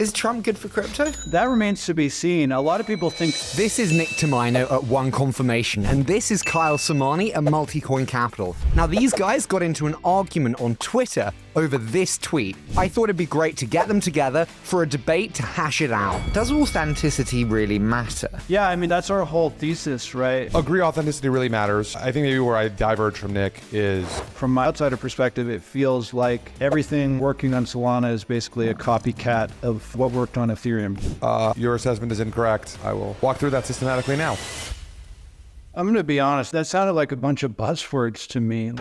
Is Trump good for crypto? That remains to be seen. A lot of people think... This is Nick Tomaino at One Confirmation, and this is Kyle Samani at Multicoin Capital. Now, these guys got into an argument on Twitter over this tweet. I thought it'd be great to get them together for a debate to hash it out. Does authenticity really matter? Yeah, I mean, that's our whole thesis, right? Agree, authenticity really matters. I think maybe where I diverge from Nick is... From my outsider perspective, it feels like everything working on Solana is basically a copycat of what worked on Ethereum. Your assessment is incorrect. I will walk through that systematically now. I'm going to be honest, that sounded like a bunch of buzzwords to me.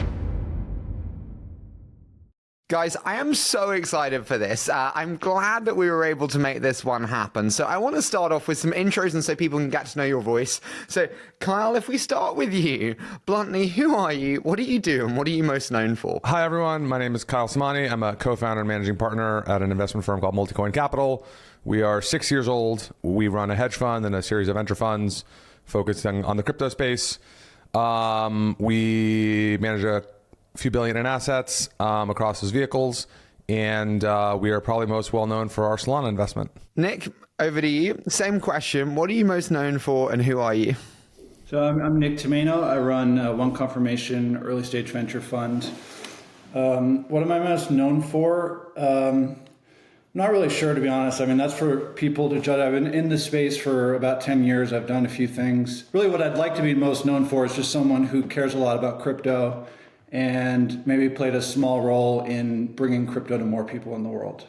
Guys, I am so excited for this. I'm glad that we were able to make this one happen. So I want to start off with some intros and so people can get to know your voice. So Kyle, if we start with you, bluntly, who are you? What do you do? And what are you most known for? Hi, everyone. My name is Kyle Samani. I'm a co-founder and managing partner at an investment firm called Multicoin Capital. We are 6 years old. We run a hedge fund and a series of venture funds focusing on the crypto space. We manage a few billion in assets across those vehicles, and we are probably most well known for our Solana investment. Nick, over to you. Same question. What are you most known for, and who are you? So I'm Nick Tomaino. I run One Confirmation early stage venture fund. What am I most known for? I'm not really sure, to be honest. I mean, that's for people to judge. I've been in this space for about 10 years. I've done a few things. Really, what I'd like to be most known for is just someone who cares a lot about crypto and maybe played a small role in bringing crypto to more people in the world.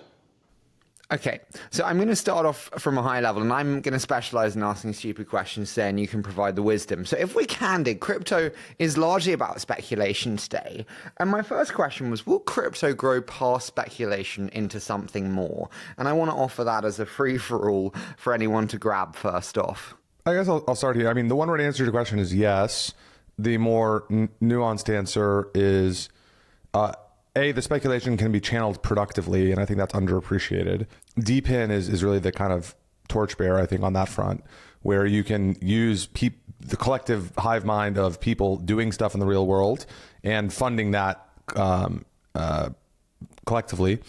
Okay, so I'm going to start off from a high level, and I'm going to specialize in asking stupid questions today, and you can provide the wisdom. So if we're candid, crypto is largely about speculation today. And my first question was, will crypto grow past speculation into something more? And I want to offer that as a free-for-all for anyone to grab first off. I guess I'll start here. I mean, the one word answer to your question is yes. The more nuanced answer is, the speculation can be channeled productively, and I think that's underappreciated. DPIN is really the kind of torchbearer, I think, on that front, where you can use the collective hive mind of people doing stuff in the real world and funding that collectively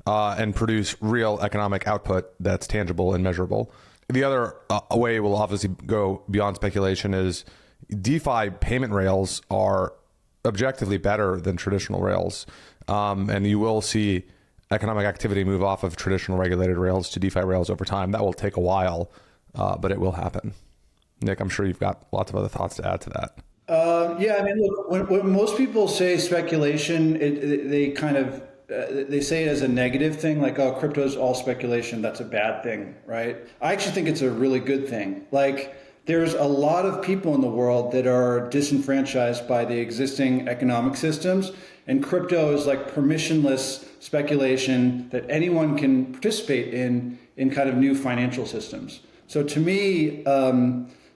and produce real economic output that's tangible and measurable. The other way we'll obviously go beyond speculation is DeFi payment rails are objectively better than traditional rails. And you will see economic activity move off of traditional regulated rails to DeFi rails over time. That will take a while, but it will happen. Nick, I'm sure you've got lots of other thoughts to add to that. Yeah, I mean, look, when most people say speculation, they kind of, they say it as a negative thing, like, oh, crypto is all speculation. That's a bad thing, right? I actually think it's a really good thing. Like, there's a lot of people in the world that are disenfranchised by the existing economic systems, and crypto is like permissionless speculation that anyone can participate in kind of new financial systems. So to me,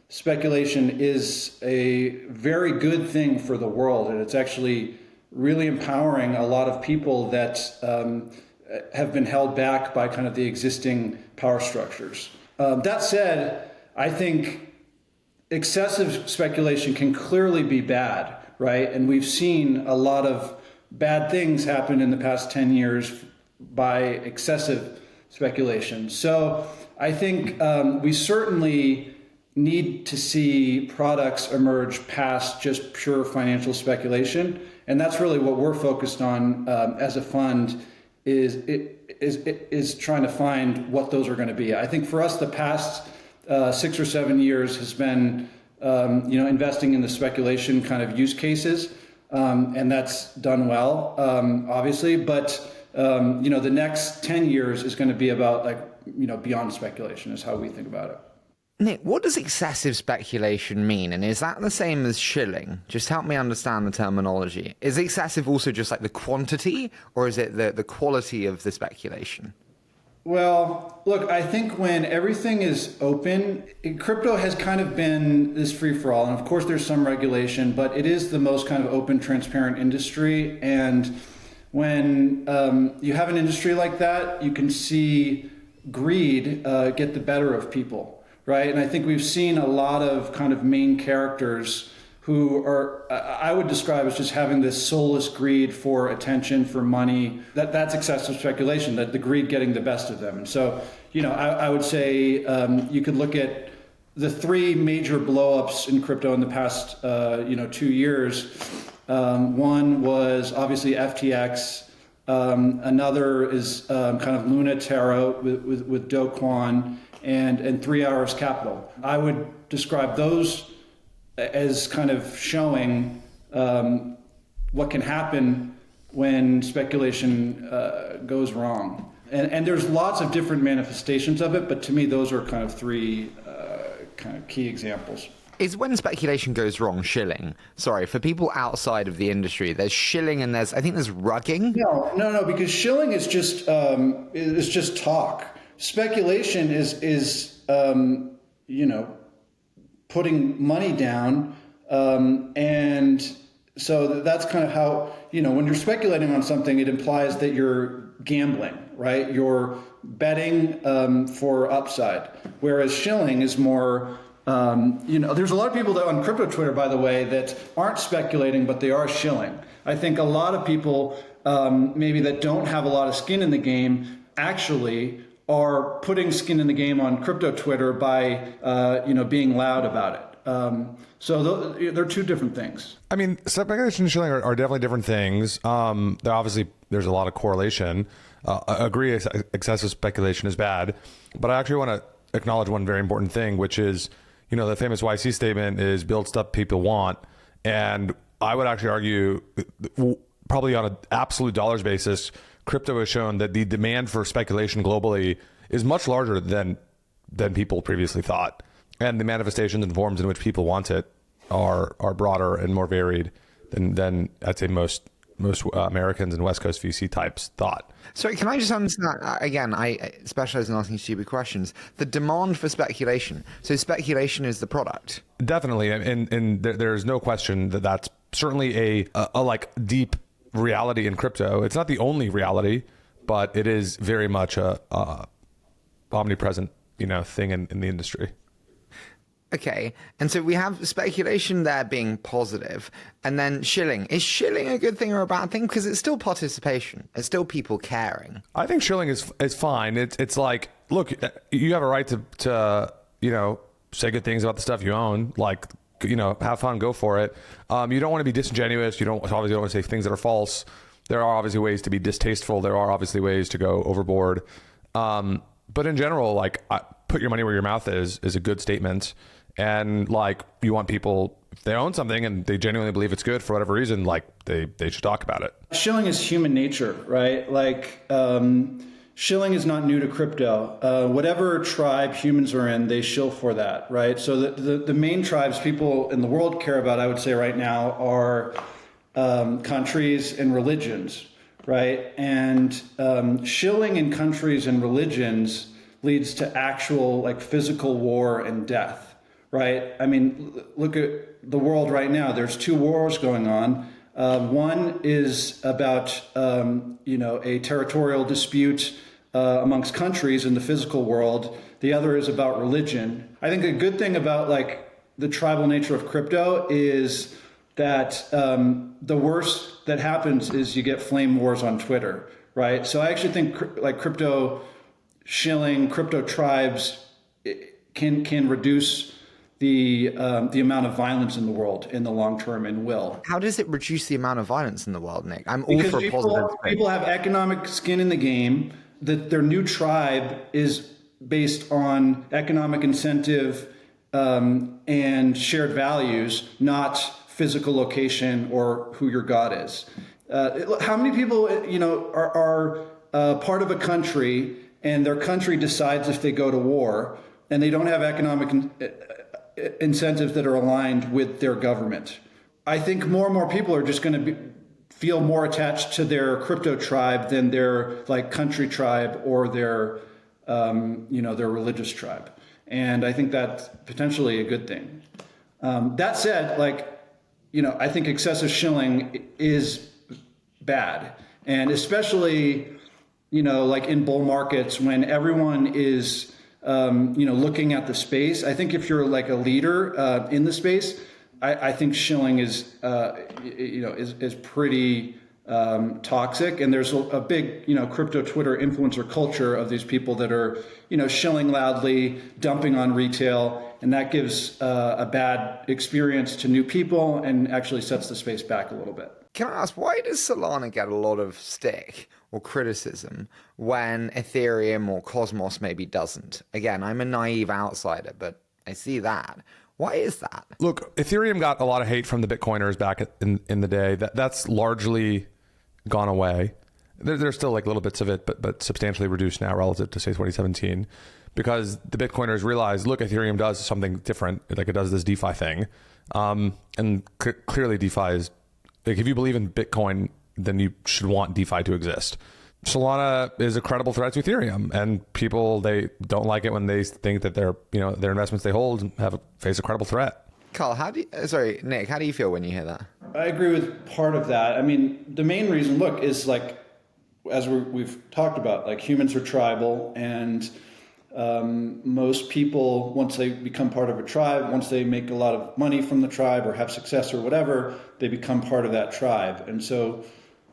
speculation is a very good thing for the world, and it's actually really empowering a lot of people that have been held back by kind of the existing power structures. That said, I think excessive speculation can clearly be bad, right? And we've seen a lot of bad things happen in the past 10 years by excessive speculation. So I think we certainly need to see products emerge past just pure financial speculation. And that's really what we're focused on as a fund is trying to find what those are going to be. I think for us, the past 6 or 7 years has been, investing in the speculation kind of use cases, and that's done well, obviously. But the next 10 years is going to be about beyond speculation is how we think about it. Nick, what does excessive speculation mean? And is that the same as shilling? Just help me understand the terminology. Is excessive also just like the quantity, or is it the quality of the speculation? Well, look, I think when everything is open, crypto has kind of been this free-for-all. And of course, there's some regulation, but it is the most kind of open, transparent industry. And when you have an industry like that, you can see greed get the better of people, right? And I think we've seen a lot of kind of main characters who are, I would describe as just having this soulless greed for attention, for money. That's excessive speculation, that the greed getting the best of them. And so, I would say you could look at the three major blowups in crypto in the past, 2 years. One was obviously FTX. Another is kind of Luna Terra with Do Kwon and 3 Hours Capital. I would describe those as kind of showing what can happen when speculation goes wrong. And there's lots of different manifestations of it, but to me, those are kind of three kind of key examples. Is when speculation goes wrong shilling? Sorry, for people outside of the industry, there's shilling and I think there's rugging. No, because shilling is just talk. Speculation is putting money down, and so that's kind of how, when you're speculating on something, it implies that you're gambling, right? You're betting for upside, whereas shilling is more, there's a lot of people that on crypto Twitter, by the way, that aren't speculating, but they are shilling. I think a lot of people maybe that don't have a lot of skin in the game actually are putting skin in the game on crypto Twitter by, being loud about it. So they're two different things. I mean, speculation and shilling are definitely different things. There's a lot of correlation. I agree, excessive speculation is bad, but I actually want to acknowledge one very important thing, which is, the famous YC statement is build stuff people want. And I would actually argue, probably on an absolute dollars basis, crypto has shown that the demand for speculation globally is much larger than people previously thought. And the manifestations and forms in which people want it are broader and more varied than I'd say most Americans and West Coast VC types thought. So can I just understand, again, I specialize in asking stupid questions, the demand for speculation. So speculation is the product. Definitely. And there's no question that that's certainly a like deep reality in crypto. It's not the only reality, but it is very much a omnipresent, thing in the industry. Okay, and so we have speculation there being positive, and then shilling. Is shilling a good thing or a bad thing? Because it's still participation. It's still people caring. I think shilling is fine. It's like, look, you have a right to say good things about the stuff you own. Like, have fun, go for it. You don't want to be disingenuous. You don't want to say things that are false. There are obviously ways to be distasteful. There are obviously ways to go overboard. But in general, like, put your money where your mouth is a good statement. And like, you want people, if they own something and they genuinely believe it's good for whatever reason, like they should talk about it. Shilling is human nature, right? Like, shilling is not new to crypto. Whatever tribe humans are in, they shill for that, right? So the main tribes people in the world care about, I would say right now, are countries and religions, right? And shilling in countries and religions leads to actual like physical war and death. Right. I mean, look at the world right now. There's two wars going on. One is about, a territorial dispute amongst countries in the physical world. The other is about religion. I think a good thing about like the tribal nature of crypto is that the worst that happens is you get flame wars on Twitter. Right. So I actually think like crypto shilling, crypto tribes can reduce the amount of violence in the world in the long term and will. How does it reduce the amount of violence in the world, Nick? I'm all because for a positive thing. People have economic skin in the game. That their new tribe is based on economic incentive and shared values, not physical location or who your god is. How many people are part of a country and their country decides if they go to war and they don't have economic incentives that are aligned with their government? I think more and more people are just going to feel more attached to their crypto tribe than their like country tribe or their their religious tribe, and I think that's potentially a good thing. That said, I think excessive shilling is bad, and especially in bull markets when everyone is looking at the space. I think if you're like a leader in the space, I think shilling is is pretty toxic, and there's a big crypto Twitter influencer culture of these people that are shilling loudly, dumping on retail, and that gives a bad experience to new people and actually sets the space back a little bit. Can I ask, why does Solana get a lot of stick or criticism when Ethereum or Cosmos maybe doesn't? Again, I'm a naive outsider, but I see that. Why is that? Look, Ethereum got a lot of hate from the Bitcoiners back in the day. That's largely gone away. There's still like little bits of it, but substantially reduced now relative to say 2017, because the Bitcoiners realized, look, Ethereum does something different. Like it does this DeFi thing, and clearly DeFi is like, if you believe in Bitcoin, then you should want DeFi to exist. Solana is a credible threat to Ethereum, and people, they don't like it when they think that their investments they hold face a credible threat. Carl, Nick, how do you feel when you hear that? I agree with part of that. I mean, the main reason, look, is like, as we've talked about, like humans are tribal, and most people, once they become part of a tribe, once they make a lot of money from the tribe or have success or whatever, they become part of that tribe. And so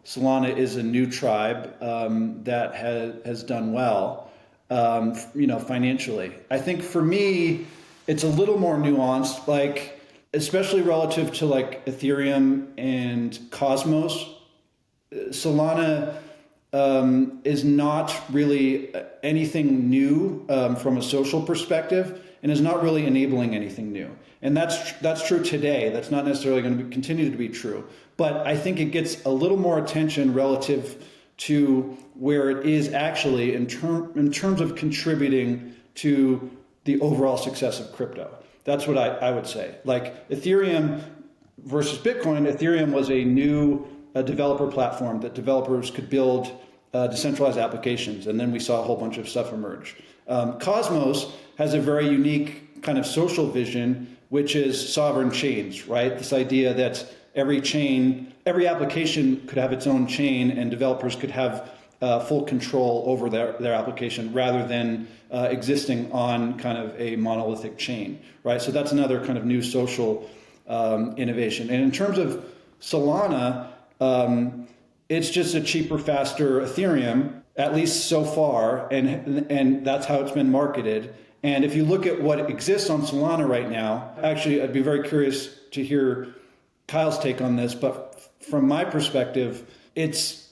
Solana is a new tribe that has done well, financially. I think for me, it's a little more nuanced, like especially relative to like Ethereum and Cosmos. Solana is not really anything new from a social perspective, and is not really enabling anything new. And that's true today. That's not necessarily going to continue to be true. But I think it gets a little more attention relative to where it is actually in terms of contributing to the overall success of crypto. That's what I would say. Like Ethereum versus Bitcoin, Ethereum was a new developer platform that developers could build decentralized applications, and then we saw a whole bunch of stuff emerge. Cosmos has a very unique kind of social vision, which is sovereign chains, right? This idea that every application could have its own chain, and developers could have full control over their application rather than existing on kind of a monolithic chain, right? So that's another kind of new social innovation. And in terms of Solana, it's just a cheaper, faster Ethereum, at least so far, and that's how it's been marketed. And if you look at what exists on Solana right now, actually, I'd be very curious to hear Kyle's take on this, but from my perspective, it's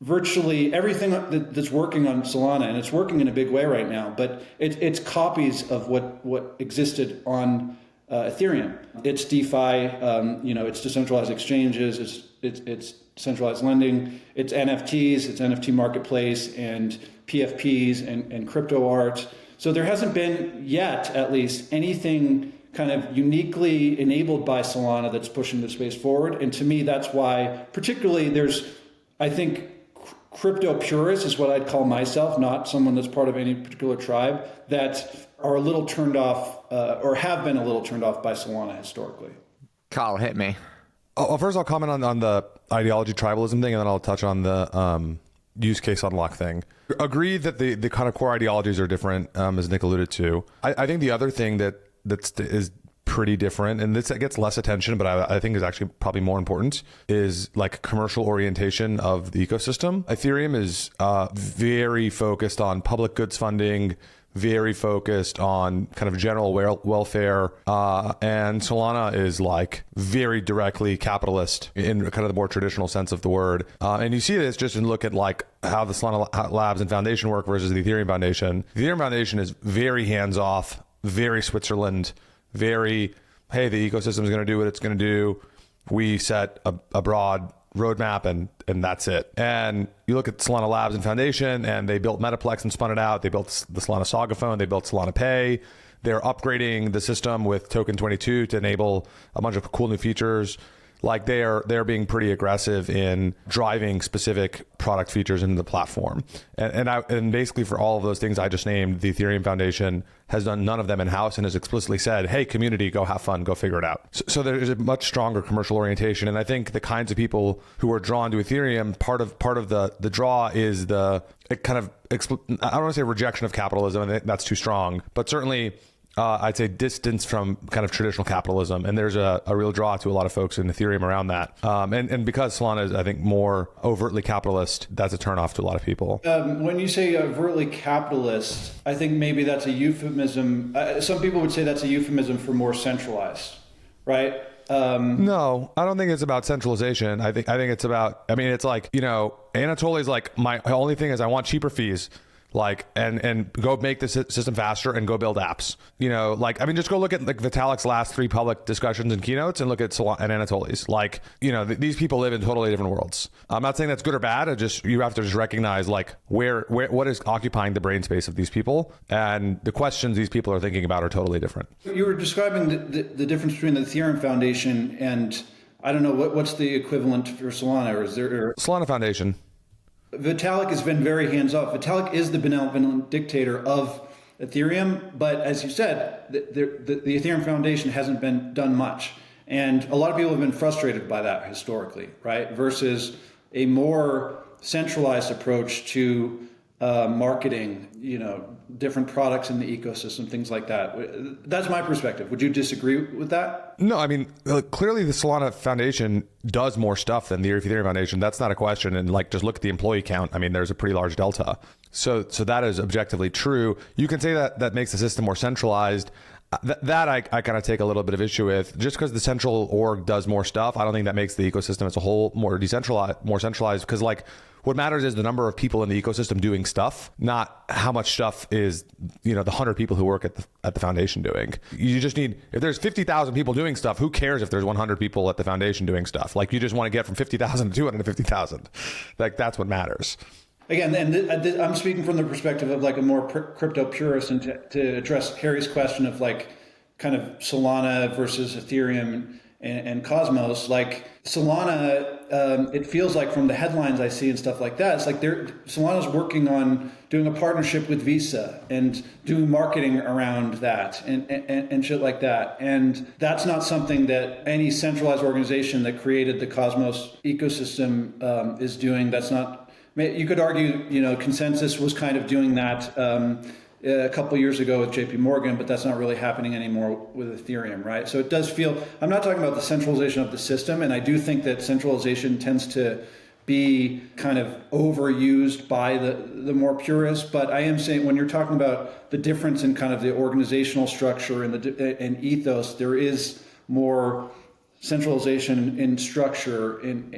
virtually everything that's working on Solana, and it's working in a big way right now, but it's copies of what existed on Ethereum. It's DeFi, it's decentralized exchanges, it's centralized lending, it's NFTs, it's NFT marketplace, and PFPs and crypto art. So there hasn't been yet, at least, anything kind of uniquely enabled by Solana that's pushing the space forward. And to me, that's why, particularly, I think, crypto purists is what I'd call myself, not someone that's part of any particular tribe, that are a little turned off or have been a little turned off by Solana historically. Carl, hit me. First, I'll comment on the ideology tribalism thing, and then I'll touch on the use case unlock thing. Agree that the kind of core ideologies are different, as Nick alluded to. I think the other thing that is pretty different, and this gets less attention, but I think is actually probably more important, is like commercial orientation of the ecosystem. Ethereum is very focused on public goods funding, very focused on kind of general welfare, and Solana is like very directly capitalist in kind of the more traditional sense of the word. And you see this just in look at like how the Solana Labs and Foundation work versus the Ethereum Foundation. The Ethereum Foundation is very hands-off, very Switzerland, very, hey, the ecosystem is going to do what it's going to do. We set a broad roadmap and that's it. And you look at Solana Labs and Foundation, and they built Metaplex and spun it out. They built the Solana Saga phone. They built Solana Pay. They're upgrading the system with Token 22 to enable a bunch of cool new features. Like they're being pretty aggressive in driving specific product features into the platform. And basically for all of those things I just named, the Ethereum Foundation has done none of them in-house and has explicitly said, hey, community, go have fun, go figure it out. So there's a much stronger commercial orientation. And I think the kinds of people who are drawn to Ethereum, part of the draw is the kind of, I don't want to say rejection of capitalism, and that's too strong, but certainly I'd say, distance from kind of traditional capitalism. And there's a real draw to a lot of folks in Ethereum around that. And because Solana is, I think, more overtly capitalist, that's a turnoff to a lot of people. When you say overtly capitalist, I think maybe that's a euphemism. Some people would say that's a euphemism for more centralized, right? No, I don't think it's about centralization. I think it's about, I mean, it's like, Anatoly is like, my only thing is I want cheaper fees. Like, and go make the system faster and go build apps. Just go look at like Vitalik's last 3 public discussions and keynotes and look at Solana and Anatoly's. Like, these people live in totally different worlds. I'm not saying that's good or bad. You have to just recognize like what is occupying the brain space of these people, and the questions these people are thinking about are totally different. You were describing the difference between the Ethereum Foundation and, I don't know, what's the equivalent for Solana, or is there? Solana Foundation. Vitalik has been very hands-off. Vitalik is the benevolent dictator of Ethereum, but as you said, the Ethereum Foundation hasn't been done much. And a lot of people have been frustrated by that historically, right? Versus a more centralized approach to marketing, different products in the ecosystem, things like that. That's my perspective. Would you disagree with that? No, I mean, clearly the Solana Foundation does more stuff than the Ethereum Foundation. That's not a question. And like, just look at the employee count. I mean, there's a pretty large delta. So that is objectively true. You can say that makes the system more centralized. That I kind of take a little bit of issue with. Just because the central org does more stuff, I don't think that makes the ecosystem as a whole more centralized. Because like, what matters is the number of people in the ecosystem doing stuff, not how much stuff is, the 100 people who work at the foundation doing. You just need, if there's 50,000 people doing stuff, who cares if there's 100 people at the foundation doing stuff? Like, you just want to get from 50,000 to 250,000. Like, that's what matters. Again, and I'm speaking from the perspective of like a more crypto purist, and to address Harry's question of like kind of Solana versus Ethereum and Cosmos. Like Solana, it feels like from the headlines I see and stuff like that, it's like Solana's working on doing a partnership with Visa and doing marketing around that and shit like that. And that's not something that any centralized organization that created the Cosmos ecosystem is doing. That's not. You could argue, Consensus was kind of doing that a couple of years ago with JP Morgan, but that's not really happening anymore with Ethereum, right? So it does feel, I'm not talking about the centralization of the system, and I do think that centralization tends to be kind of overused by the more purists, but I am saying when you're talking about the difference in kind of the organizational structure and ethos, there is more centralization in structure in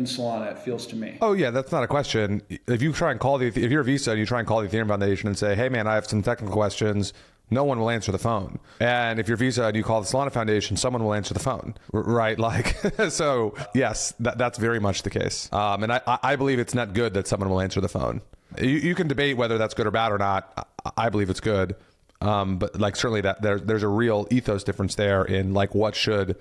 Solana, it feels to me. Oh yeah, that's not a question. If you try and if you're Visa and you try and call the Ethereum Foundation and say, hey man, I have some technical questions, no one will answer the phone. And if you're Visa and you call the Solana Foundation, someone will answer the phone, right? Like, so yes, that's very much the case. And I believe it's not good that someone will answer the phone. You can debate whether that's good or bad or not. I believe it's good. But like certainly that there's a real ethos difference there in like what should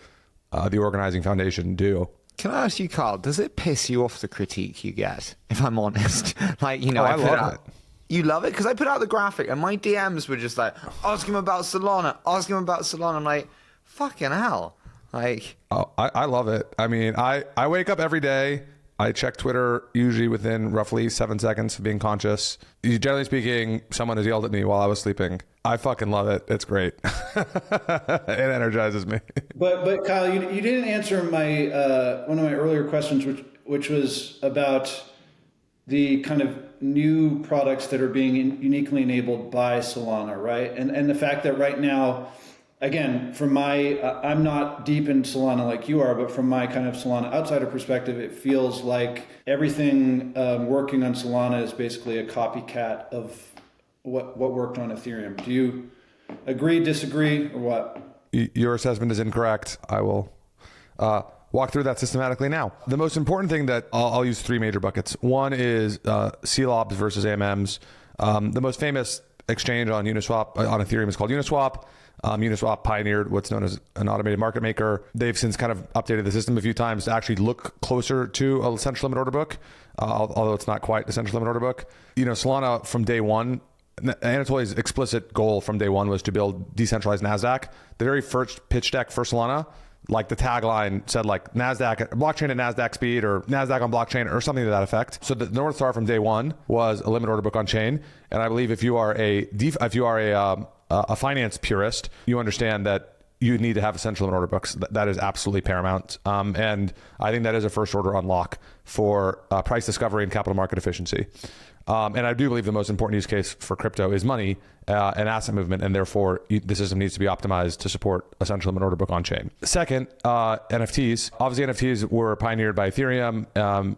the organizing foundation do. Can I ask you, Carl, does it piss you off the critique you get, if I'm honest? Like, I love it. You love it? Because I put out the graphic and my DMs were just like, ask him about Solana. I'm like, fucking hell. Like, oh, I love it. I mean, I wake up every day. I check Twitter usually within roughly 7 seconds of being conscious. Generally speaking, someone has yelled at me while I was sleeping. I fucking love it. It's great. It energizes me. But Kyle, you didn't answer my one of my earlier questions, which was about the kind of new products that are being uniquely enabled by Solana, right? And the fact that right now, again, from my, I'm not deep in Solana like you are, but from my kind of Solana outsider perspective, it feels like everything working on Solana is basically a copycat of what worked on Ethereum. Do you agree, disagree, or what? Your assessment is incorrect. I will walk through that systematically now. The most important thing that I'll use 3 major buckets. One is CLOBs versus AMMs. The most famous exchange on Uniswap, on Ethereum, is called Uniswap. Uniswap pioneered what's known as an automated market maker. They've since kind of updated the system a few times to actually look closer to a central limit order book, although it's not quite a central limit order book. Solana from day one, Anatoly's explicit goal from day one was to build decentralized NASDAQ. The very first pitch deck for Solana, like the tagline said like NASDAQ, blockchain at NASDAQ speed, or NASDAQ on blockchain, or something to that effect. So the North Star from day one was a limit order book on chain. And I believe if you are a a finance purist, you understand that you need to have central limit order books. That is absolutely paramount. And I think that is a first order unlock for price discovery and capital market efficiency. And I do believe the most important use case for crypto is money and asset movement, and therefore the system needs to be optimized to support a central limit order book on chain. Second, NFTs. Obviously, NFTs were pioneered by Ethereum,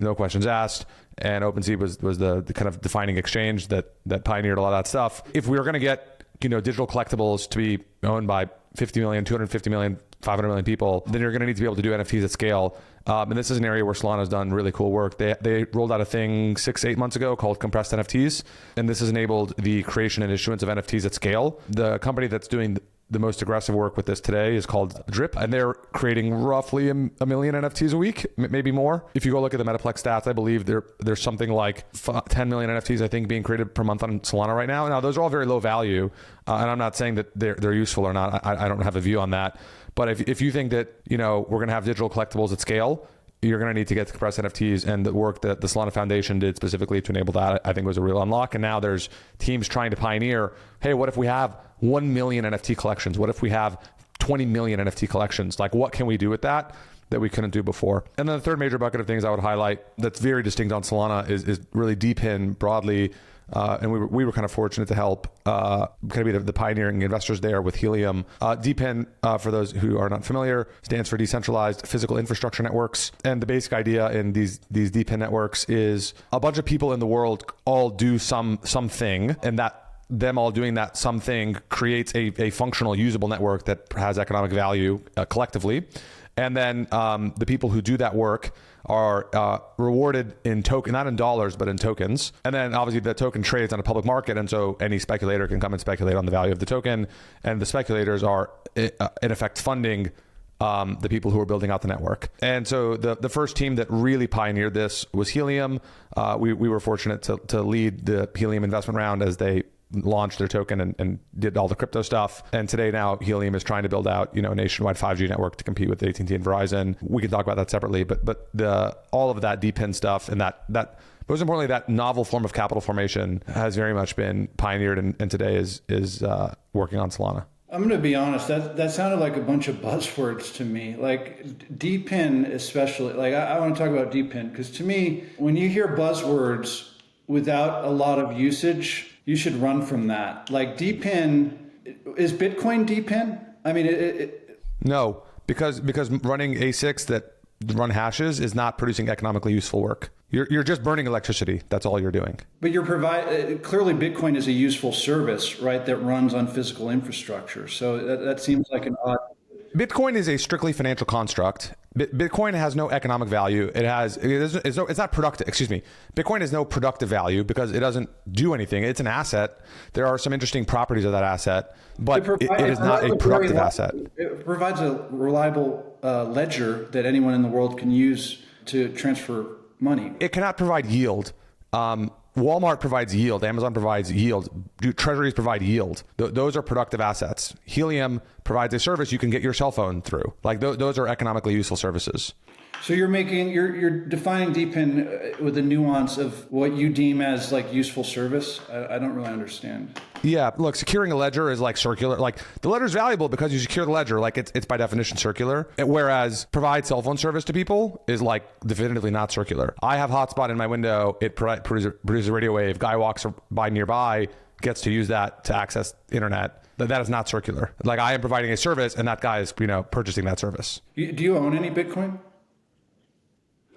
no questions asked. And OpenSea was the kind of defining exchange that pioneered a lot of that stuff. If we were going to get digital collectibles to be owned by 50 million, 250 million, 500 million people, then you're going to need to be able to do NFTs at scale. And this is an area where Solana's done really cool work. They rolled out a thing 6-8 months ago called compressed NFTs. And this has enabled the creation and issuance of NFTs at scale. The company that's doing the most aggressive work with this today is called Drip, and they're creating roughly a million NFTs a week, maybe more. If you go look at the Metaplex stats, I believe there's something like 10 million NFTs, I think, being created per month on Solana right now. Now, those are all very low value, and I'm not saying that they're useful or not. I don't have a view on that. But if you think that we're going to have digital collectibles at scale, you're going to need to get to compressed NFTs, and the work that the Solana Foundation did specifically to enable that, I think, was a real unlock. And now there's teams trying to pioneer, hey, what if we have 1 million NFT collections? What if we have 20 million NFT collections? Like, what can we do with that we couldn't do before? And then the third major bucket of things I would highlight that's very distinct on Solana is really DePIN broadly. And we were kind of fortunate to help kind of be the pioneering investors there with Helium. DePIN, for those who are not familiar, stands for Decentralized Physical Infrastructure Networks. And the basic idea in these DePIN networks is a bunch of people in the world all do something, and that them all doing that something creates a functional, usable network that has economic value collectively. And then the people who do that work are rewarded in token, not in dollars, but in tokens. And then obviously the token trades on a public market. And so any speculator can come and speculate on the value of the token. And the speculators are in effect funding the people who are building out the network. And so the first team that really pioneered this was Helium. We were fortunate to lead the Helium investment round as they launched their token and did all the crypto stuff. And today now Helium is trying to build out, a nationwide 5G network to compete with AT&T and Verizon. We can talk about that separately, but all of that DePIN stuff and that most importantly, that novel form of capital formation has very much been pioneered and today is working on Solana. I'm going to be honest, that sounded like a bunch of buzzwords to me. Like DePIN especially, like I want to talk about DePIN because to me, when you hear buzzwords without a lot of usage, you should run from that. Like DePIN, is Bitcoin DePIN? I mean, No, because running ASICs that run hashes is not producing economically useful work. You're just burning electricity. That's all you're doing. But you're clearly Bitcoin is a useful service, right? That runs on physical infrastructure. So that seems like an odd. Bitcoin is a strictly financial construct. Bitcoin has no economic value. It's not productive. Excuse me. Bitcoin has no productive value because it doesn't do anything. It's an asset. There are some interesting properties of that asset, but it is not a productive asset. It provides a reliable ledger that anyone in the world can use to transfer money. It cannot provide yield. Walmart provides yield. Amazon provides yield. Treasuries provide yield. Those are productive assets. Helium provides a service you can get your cell phone through. Like those are economically useful services. So you're defining DePIN with the nuance of what you deem as like useful service. I don't really understand. Yeah, look, securing a ledger is like circular. Like the ledger is valuable because you secure the ledger. Like it's by definition circular. Whereas provide cell phone service to people is like definitively not circular. I have hotspot in my window. It produces a radio wave. Guy walks by nearby, gets to use that to access internet. That is not circular. Like I am providing a service, and that guy is purchasing that service. Do you own any Bitcoin?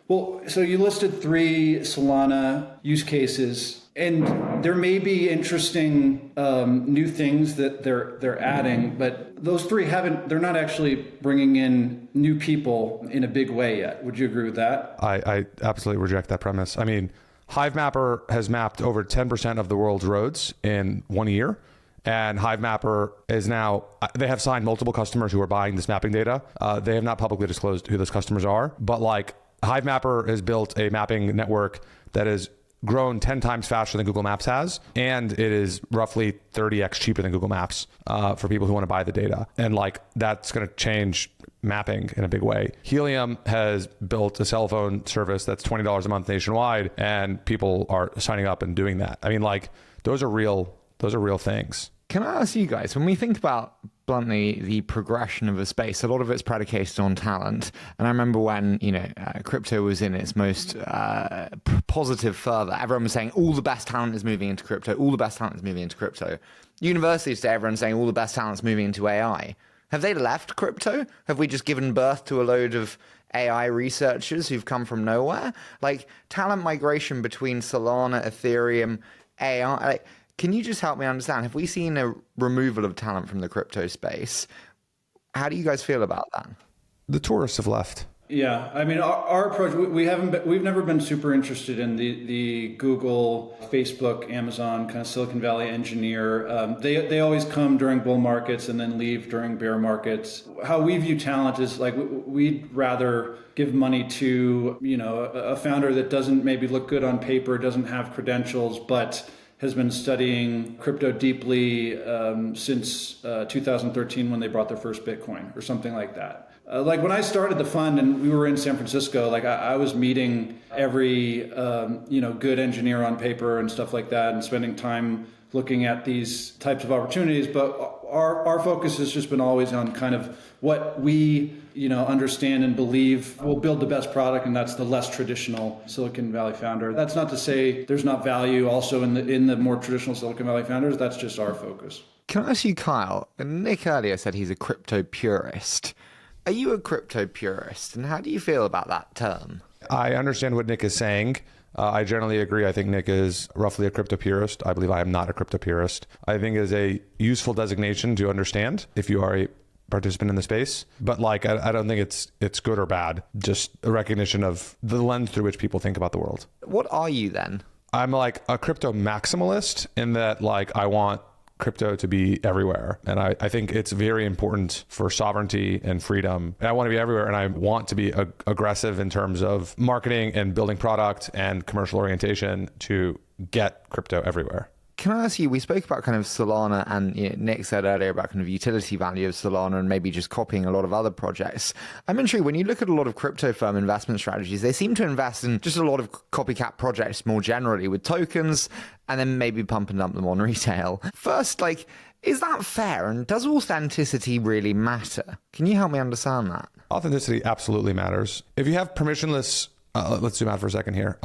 Well, so you listed 3 Solana use cases, and there may be interesting new things that they're adding, but those 3 they're not actually bringing in new people in a big way yet. Would you agree with that? I absolutely reject that premise. I mean, Hiive Mapper has mapped over 10% of the world's roads in 1 year. And Hiive Mapper is now, they have signed multiple customers who are buying this mapping data. They have not publicly disclosed who those customers are, but like, Hiive Mapper has built a mapping network that has grown 10 times faster than Google Maps has, and it is roughly 30x cheaper than Google Maps for people who want to buy the data. And like that's going to change mapping in a big way. Helium has built a cell phone service that's $20 a month nationwide, and people are signing up and doing that. I mean, like those are real things. Can I ask you guys, when we think about bluntly the progression of a space, a lot of it's predicated on talent. And I remember when, crypto was in its most positive fervor, everyone was saying all the best talent is moving into crypto, all the best talent is moving into crypto. Universities today, everyone's saying all the best talent is moving into AI. Have they left crypto? Have we just given birth to a load of AI researchers who've come from nowhere? Like talent migration between Solana, Ethereum, AI. Can you just help me understand? Have we seen a removal of talent from the crypto space? How do you guys feel about that? The tourists have left. Yeah, I mean, our approach, we've never been super interested in the Google, Facebook, Amazon kind of Silicon Valley engineer. They always come during bull markets and then leave during bear markets. How we view talent is like we'd rather give money to a founder that doesn't maybe look good on paper, doesn't have credentials, but has been studying crypto deeply since 2013 when they brought their first Bitcoin or something like that. Like when I started the fund and we were in San Francisco, like I was meeting every good engineer on paper and stuff like that, and spending time looking at these types of opportunities. But our focus has just been always on kind of what we understand and believe will build the best product, and that's the less traditional Silicon Valley founder. That's not to say there's not value also in the more traditional Silicon Valley founders. That's just our focus. Can I ask you, Kyle? Nick earlier said he's a crypto purist. Are you a crypto purist, and how do you feel about that term? I understand what Nick is saying. I generally agree. I think Nick is roughly a crypto purist. I believe I am not a crypto purist. I think it is a useful designation to understand if you are a participant in the space. But I don't think it's good or bad. Just a recognition of the lens through which people think about the world. What are you then? I'm like a crypto maximalist in that I want crypto to be everywhere. And I think it's very important for sovereignty and freedom. And I want to be everywhere, and I want to be aggressive in terms of marketing and building product and commercial orientation to get crypto everywhere. Can I ask you, we spoke about kind of Solana, and Nick said earlier about kind of utility value of Solana and maybe just copying a lot of other projects. I'm intrigued, when you look at a lot of crypto firm investment strategies, they seem to invest in just a lot of copycat projects more generally with tokens, and then maybe pump and dump them on retail. First, is that fair? And does authenticity really matter? Can you help me understand that? Authenticity absolutely matters. If you have permissionless, let's zoom out for a second here.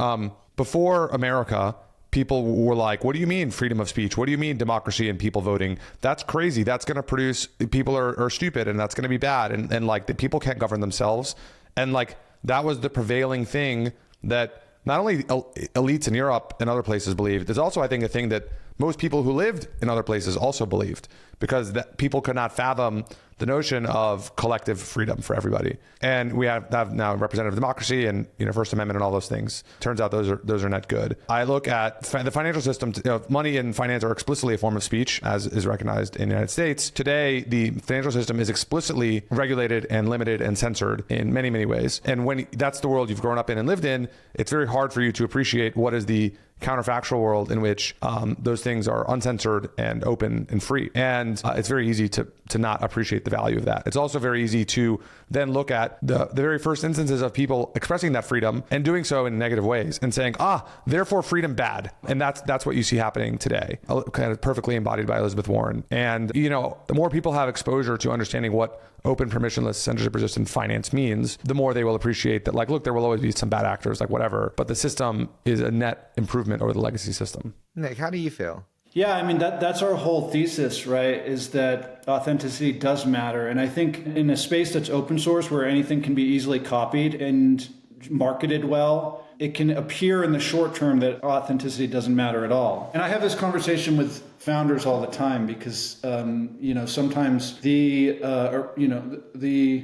Before America, people were like, what do you mean freedom of speech? What do you mean democracy and people voting? That's crazy. That's going to produce, people are stupid, and that's going to be bad. And the people can't govern themselves. And that was the prevailing thing that not only elites in Europe and other places believed. There's also, I think, a thing that most people who lived in other places also believed, because that people could not fathom the notion of collective freedom for everybody. And we have now representative democracy and First Amendment and all those things. Turns out those are not good. I look at the financial system. Money and finance are explicitly a form of speech, as is recognized in the United States. Today, the financial system is explicitly regulated and limited and censored in many, many ways. And when that's the world you've grown up in and lived in, it's very hard for you to appreciate what is the counterfactual world in which those things are uncensored and open and free. And it's very easy to not appreciate the value of that. It's also very easy to then look at the very first instances of people expressing that freedom and doing so in negative ways and saying, therefore freedom bad. And that's what you see happening today, kind of perfectly embodied by Elizabeth Warren. And, the more people have exposure to understanding what open, permissionless, censorship-resistant finance means, the more they will appreciate that, look, there will always be some bad actors, whatever, but the system is a net improvement over the legacy system. Nick, how do you feel? Yeah, I mean, that's our whole thesis, right, is that authenticity does matter. And I think in a space that's open source, where anything can be easily copied and marketed well, it can appear in the short term that authenticity doesn't matter at all. And I have this conversation with founders all the time, because sometimes the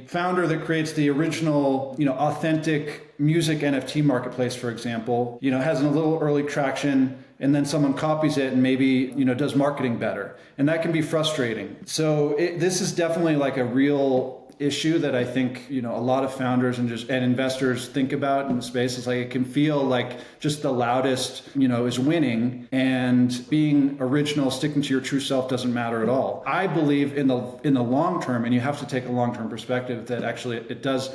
founder that creates the original authentic music NFT marketplace, for example, has a little early traction, and then someone copies it and maybe does marketing better, and that can be frustrating. So this is definitely a real issue that I think a lot of founders and investors think about in the space. Is it can feel like just the loudest is winning, and being original, sticking to your true self doesn't matter at all. I believe in the long term, and you have to take a long term perspective, that actually it does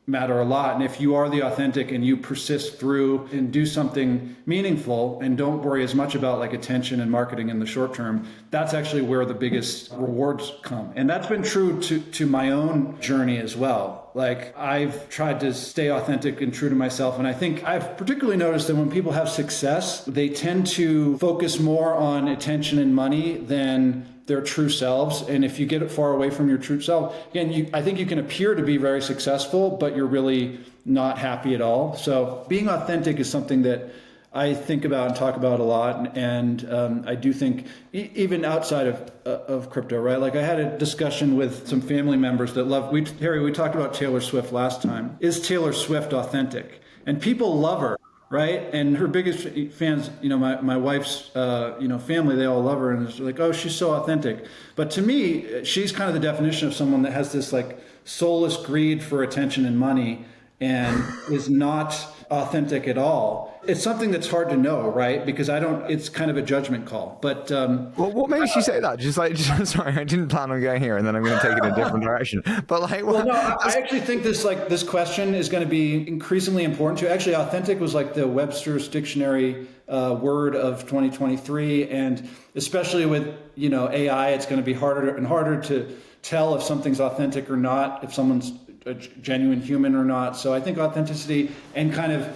matter a lot. And if you are the authentic and you persist through and do something meaningful and don't worry as much about like attention and marketing in the short term, that's actually where the biggest rewards come. And that's been true to my own journey as well. Like I've tried to stay authentic and true to myself. And I think I've particularly noticed that when people have success, they tend to focus more on attention and money than their true selves. And if you get it far away from your true self, again, I think you can appear to be very successful, but you're really not happy at all. So being authentic is something that I think about and talk about a lot. And I do think even outside of crypto, right? Like I had a discussion with some family members that love, Harry, we talked about Taylor Swift last time. Is Taylor Swift authentic? And people love her. Right. And her biggest fans, my wife's, family, they all love her. And it's like, oh, she's so authentic. But to me, she's kind of the definition of someone that has this like soulless greed for attention and money and is not authentic at all. It's something that's hard to know, right? Because it's kind of a judgment call. But well, what makes you say that? Sorry, I didn't plan on going here and then I'm going to take it in a different direction. But like, well, no, I actually think this question is going to be increasingly important to actually. Authentic was like the Webster's dictionary word of 2023. And especially with, AI, it's going to be harder and harder to tell if something's authentic or not, if someone's a genuine human or not. So I think authenticity and kind of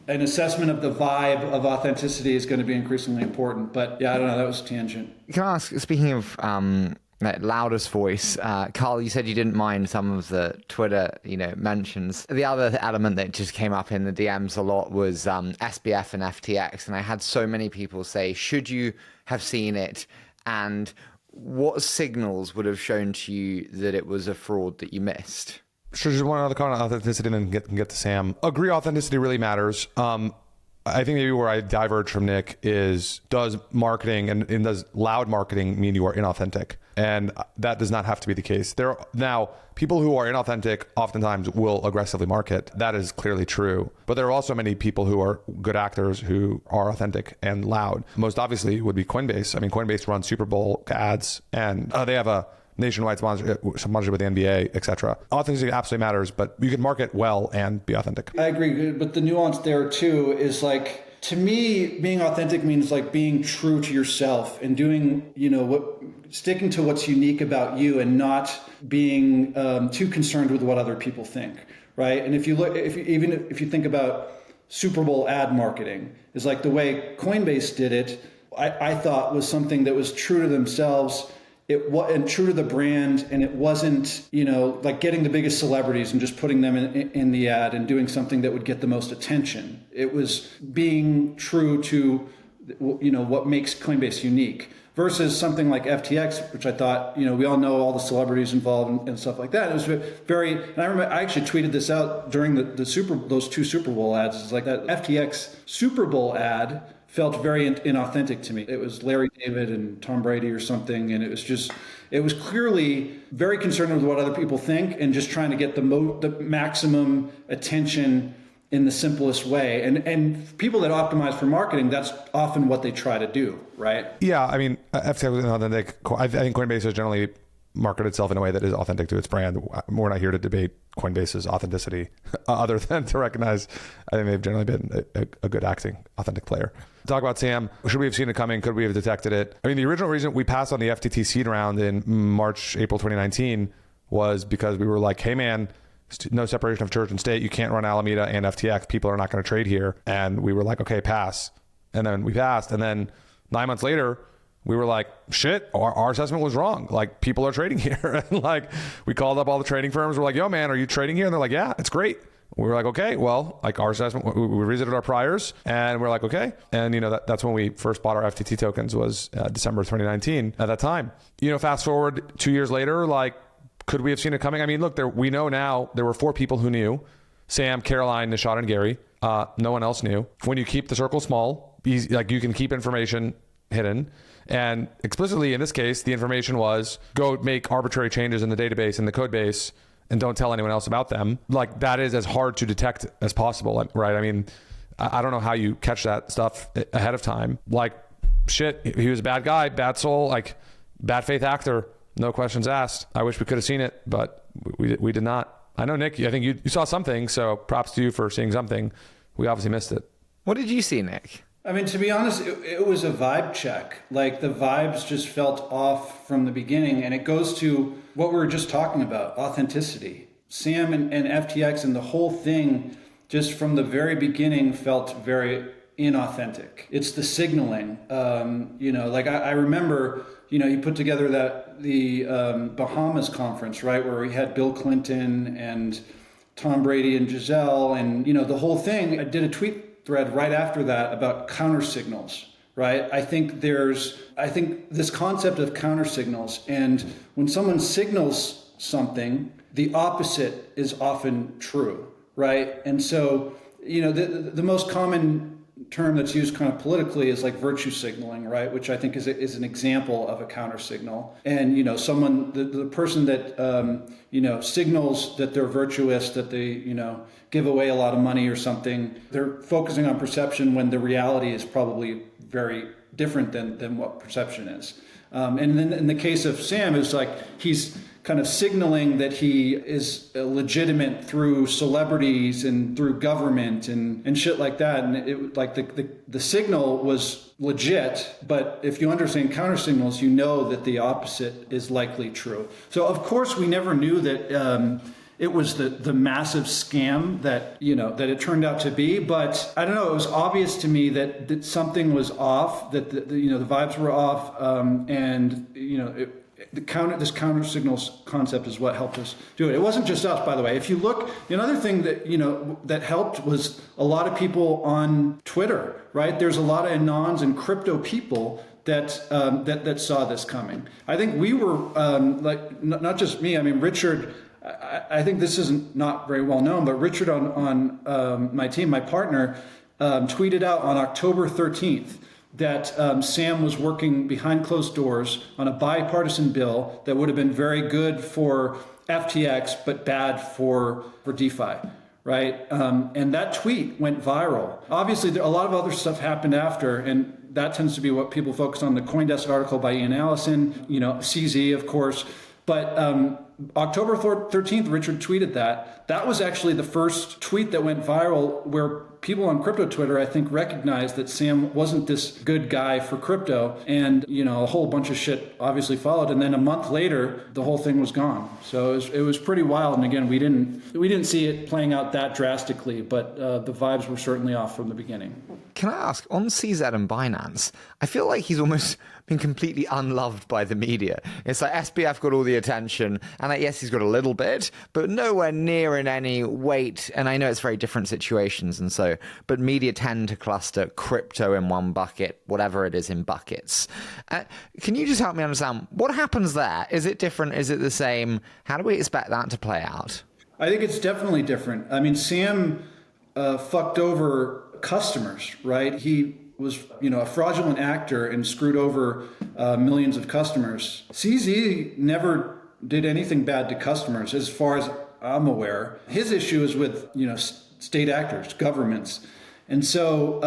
an assessment of the vibe of authenticity is going to be increasingly important. But yeah, I don't know. That was a tangent. Can I ask, speaking of loudest voice, Carl, you said you didn't mind some of the Twitter, mentions. The other element that just came up in the DMs a lot was SBF and FTX. And I had so many people say, should you have seen it? And what signals would have shown to you that it was a fraud that you missed? Sure, just one other comment on authenticity and then get to Sam. Agree, authenticity really matters. I think maybe where I diverge from Nick is, does marketing and does loud marketing mean you are inauthentic? And that does not have to be the case. Now, people who are inauthentic oftentimes will aggressively market. That is clearly true. But there are also many people who are good actors who are authentic and loud. Most obviously would be Coinbase. I mean, Coinbase runs Super Bowl ads and they have a nationwide sponsorship with the NBA, etc. Authenticity absolutely matters, but you can market well and be authentic. I agree, but the nuance there too is like, to me, being authentic means like being true to yourself and doing, sticking to what's unique about you and not being too concerned with what other people think, right? And if you think about Super Bowl ad marketing, is like the way Coinbase did it. I thought was something that was true to themselves. And true to the brand, and it wasn't, like getting the biggest celebrities and just putting them in the ad and doing something that would get the most attention. It was being true to, what makes Coinbase unique versus something like FTX, which I thought, we all know all the celebrities involved and stuff like that. It was very, and I remember I actually tweeted this out during those two Super Bowl ads. It's like that FTX Super Bowl ad felt very inauthentic to me. It was Larry David and Tom Brady or something, and it was clearly very concerned with what other people think and just trying to get the maximum attention in the simplest way. And people that optimize for marketing, that's often what they try to do, right? Yeah, I mean, FTX was inauthentic. I think Coinbase has generally marketed itself in a way that is authentic to its brand. We're not here to debate Coinbase's authenticity, other than to recognize I think they've generally been a good acting, authentic player. Talk about Sam. Should we have seen it coming? Could we have detected it? I mean, the original reason we passed on the FTT seed round in April 2019 was because we were like, hey man, no separation of church and state. You can't run Alameda and FTX. People are not going to trade here. And we were like, okay, pass. And then we passed. And then 9 months later, we were like, shit, our assessment was wrong. Like, people are trading here. And like, we called up all the trading firms. We're like, yo, man, are you trading here? And they're like, yeah, it's great. We were like, okay, well, like our assessment, we revisited our priors and we're like, okay. And, that's when we first bought our FTT tokens was December 2019 at that time. Fast forward 2 years later, like, could we have seen it coming? I mean, look, we know now there were 4 people who knew: Sam, Caroline, Nishad, and Gary. No one else knew. When you keep the circle small, you can keep information hidden. And explicitly in this case, the information was go make arbitrary changes in the database and the code base and don't tell anyone else about them. Like, that is as hard to detect as possible, right? I mean, I don't know how you catch that stuff ahead of time. Like, shit, he was a bad guy, bad soul, like bad faith actor, no questions asked. I wish we could have seen it, but we did not. I know, Nick, I think you saw something, so props to you for seeing something. We obviously missed it. What did you see, Nick? I mean, to be honest, it was a vibe check. Like the vibes just felt off from the beginning, and it goes to what we were just talking about, authenticity. Sam and FTX and the whole thing just from the very beginning felt very inauthentic. It's the signaling. Like I remember, you put together the Bahamas conference, right, where we had Bill Clinton and Tom Brady and Giselle, and the whole thing. I did a tweet thread right after that about counter signals, right? I think this concept of counter signals, and when someone signals something, the opposite is often true, right? And so, the most common term that's used kind of politically is like virtue signaling, right? Which I think is an example of a counter signal. And, the person that, signals that they're virtuous, that they, give away a lot of money or something, they're focusing on perception when the reality is probably very different than what perception is. And then in the case of Sam, it's like he's kind of signaling that he is legitimate through celebrities and through government and shit like that. And it like the signal was legit, but if you understand counter signals, you know that the opposite is likely true. So of course we never knew that it was the massive scam that it turned out to be, but I don't know. It was obvious to me that something was off, that the vibes were off, and this counter signals concept is what helped us do it. It wasn't just us, by the way. If you look, another thing that that helped was a lot of people on Twitter, right? There's a lot of anons and crypto people that saw this coming. I think we were not just me. I mean, Richard. I think this isn't not very well known, but Richard on my team, my partner, tweeted out on October 13th that Sam was working behind closed doors on a bipartisan bill that would have been very good for FTX, but bad for DeFi, right? And that tweet went viral. Obviously, a lot of other stuff happened after, and that tends to be what people focus on. The CoinDesk article by Ian Allison, CZ, of course. But October 13th, Richard tweeted that. That was actually the first tweet that went viral where people on crypto Twitter, I think, recognized that Sam wasn't this good guy for crypto. And, a whole bunch of shit obviously followed. And then a month later, the whole thing was gone. So it was pretty wild. And again, we didn't see it playing out that drastically, but the vibes were certainly off from the beginning. Can I ask, on CZ and Binance, I feel like he's almost been completely unloved by the media. It's like SBF got all the attention, and yes, he's got a little bit, but nowhere near in any weight. And I know it's very different situations, and so, but media tend to cluster crypto in one bucket, whatever it is in buckets. Can you just help me understand what happens there? Is it different? Is it the same? How do we expect that to play out? I think it's definitely different. I mean, Sam fucked over customers, right? He was, a fraudulent actor and screwed over millions of customers. CZ never did anything bad to customers, as far as I'm aware. His issue is with, state actors, governments. And so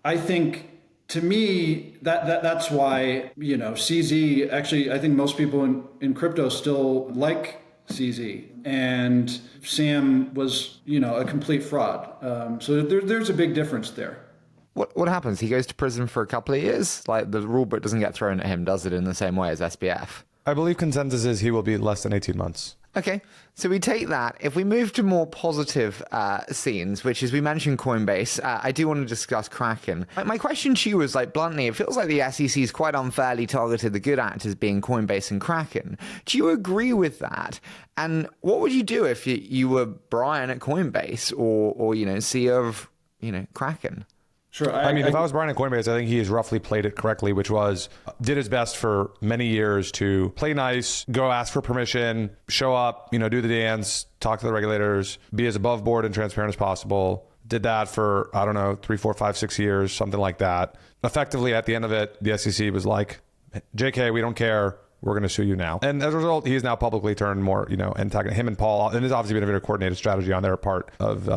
I think, to me, that's why, CZ, actually, I think most people in crypto still like CZ, and Sam was, a complete fraud. So there's a big difference there. What happens? He goes to prison for a couple of years? Like, the rule book doesn't get thrown at him, does it, in the same way as SBF? I believe consensus is he will be less than 18 months. Okay, so we take that. If we move to more positive scenes, which is, we mentioned Coinbase, I do want to discuss Kraken. My question to you is, bluntly, it feels like the SEC has quite unfairly targeted the good actors being Coinbase and Kraken. Do you agree with that? And what would you do if you were Brian at Coinbase or CEO of, Kraken? Sure. I mean, if I was Brian at Coinbase, I think he has roughly played it correctly, which was did his best for many years to play nice, go ask for permission, show up, do the dance, talk to the regulators, be as above board and transparent as possible. Did that for, 3, 4, 5, 6 years, something like that. Effectively, at the end of it, the SEC was like, JK, we don't care. We're going to sue you now. And as a result, he's now publicly turned more, antagonist. Him and Paul, and there's obviously been a very coordinated strategy on their part of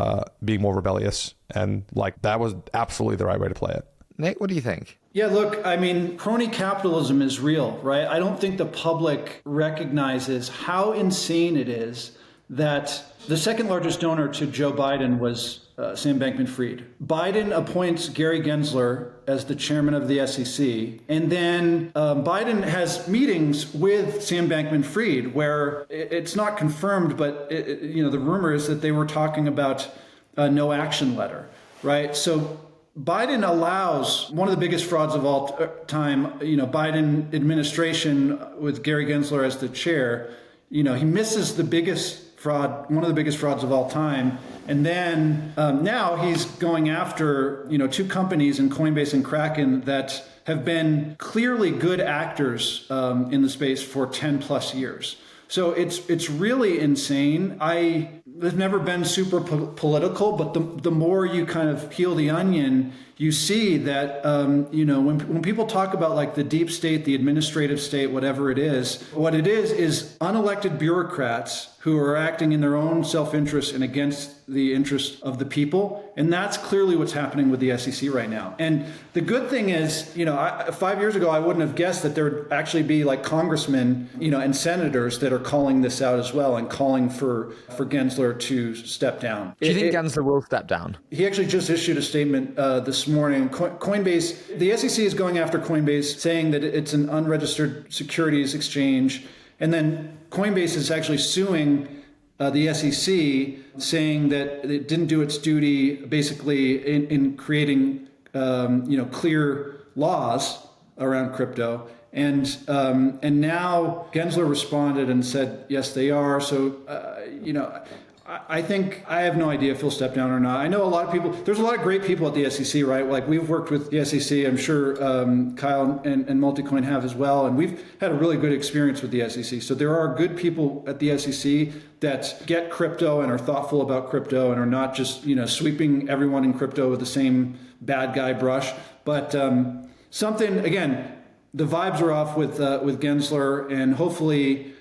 being more rebellious. And that was absolutely the right way to play it. Nick, what do you think? Yeah, look, I mean, crony capitalism is real, right? I don't think the public recognizes how insane it is that the second largest donor to Joe Biden was Sam Bankman-Fried. Biden appoints Gary Gensler as the chairman of the SEC, and then Biden has meetings with Sam Bankman-Fried where it's not confirmed, but the rumor is that they were talking about a no action letter, right? So Biden allows one of the biggest frauds of all time, Biden administration with Gary Gensler as the chair, he misses the biggest fraud, one of the biggest frauds of all time. And then now he's going after, two companies in Coinbase and Kraken that have been clearly good actors in the space for 10 plus years. So it's really insane. I've never been super political, but the more you kind of peel the onion, you see that, when people talk about like the deep state, the administrative state, whatever it is, what it is unelected bureaucrats who are acting in their own self-interest and against the interest of the people. And that's clearly what's happening with the SEC right now. And the good thing is, 5 years ago, I wouldn't have guessed that there would actually be like congressmen, and senators that are calling this out as well and calling for Gensler to step down. Do you think Gensler will step down? He actually just issued a statement this morning. Coinbase, the SEC is going after Coinbase, saying that it's an unregistered securities exchange. And then Coinbase is actually suing the SEC, saying that it didn't do its duty basically in creating clear laws around crypto. And now Gensler responded and said, yes, they are. So, I think I have no idea if he'll step down or not. I know a lot of people, there's a lot of great people at the SEC, right? Like we've worked with the SEC, I'm sure Kyle and Multicoin have as well. And we've had a really good experience with the SEC. So there are good people at the SEC that get crypto and are thoughtful about crypto and are not just, sweeping everyone in crypto with the same bad guy brush. But again, the vibes are off with Gensler, and hopefully